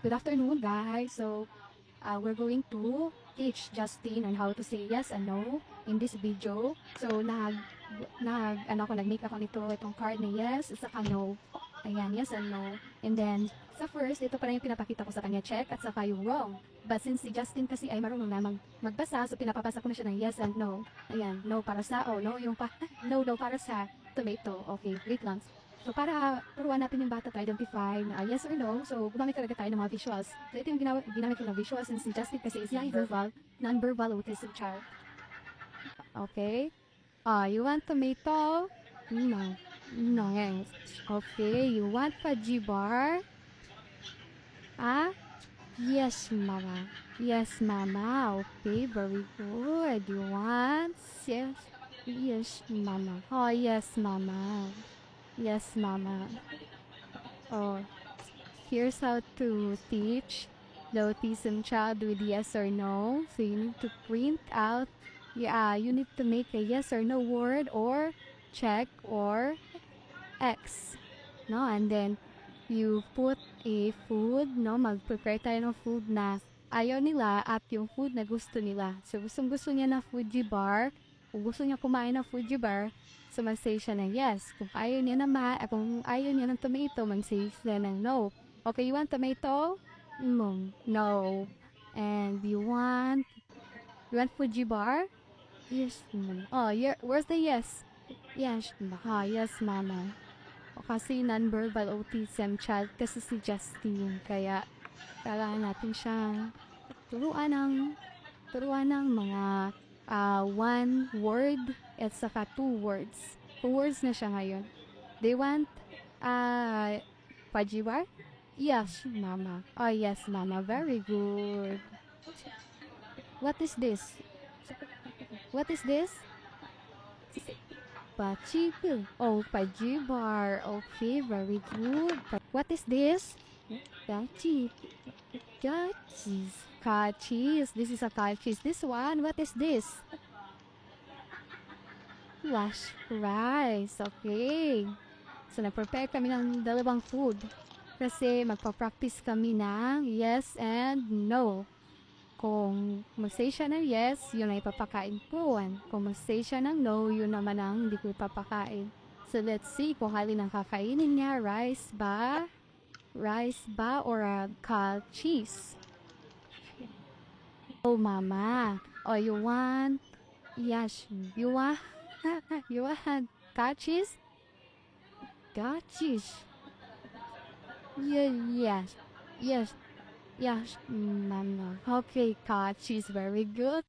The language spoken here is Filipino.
good afternoon, guys. So, we're going to teach Justin on how to say yes and no in this video. So, nag-make ako itong card na yes, saka no. Ayan, yes and no. And then, sa first, ito pa lang yung pinapakita ko sa kanya, check, at saka yung wrong. But since si Justin kasi ay marunong na magbasa, so pinapapasa ko na siya ng yes and no. Ayan, no para sa, no yung no daw para sa tomato. Okay, wait lang. So, para turuan natin yung bata to identify na yes or no, so gumamit talaga tayo ng mga visuals. So, ito yung ginamit ko ng visuals since si Justin kasi is non-verbal autism child. Okay? You want tomato? No. No, yes. Okay, you want pajibar? Ah? Yes, mama. Yes, mama. Okay, very good. You want? Yes. Yes, mama. Oh, yes, mama. Yes, mama. Oh, here's how to teach the autism child with yes or no. So you need to print out, you need to make a yes or no word or check or X. No, and then you put a food, no, mag-prepare tayo ng food na ayaw nila at yung food na gusto nila. So gusto niya na Fuji bar, kung gusto niya kumain ng Fuji bar, so mag-say siya ng yes. Kung ayaw niya ng tomato, mag-say siya ng no. Okay, you want tomato? No. No. And you want Fuji bar? Yes. Oh, where's the yes? Yes. Yes, mama. O kasi non-verbal autism child kasi si Justin. Kaya, kailangan natin siyang turuan ng mga one word at saka two words. Two words na siya ngayon. They want pajibar? Yes, mama. Oh, yes, mama. Very good. What is this? What is this? Pachibu. Oh, pajibar. Okay, very good. What is this? Kachi. Kachis. Kachis. This is a kachis. This one, what is this? Wash rice. Okay. So, nag-prepare kami ng dalawang food. Kasi magpa-practice kami ng yes and no. Kung mag-say siya ng yes, yun ay ipapakain ko. Kung mag-say siya ng no, yun naman ang hindi ko ipapakain. So, let's see kung halin ang kakainin niya. Rice ba or cheese? Oh, mama. Oh, you want? Yes. You want? You want cheese? Got cheese. Yes. Yes. Yes, mama. Okay, cheese. Very good.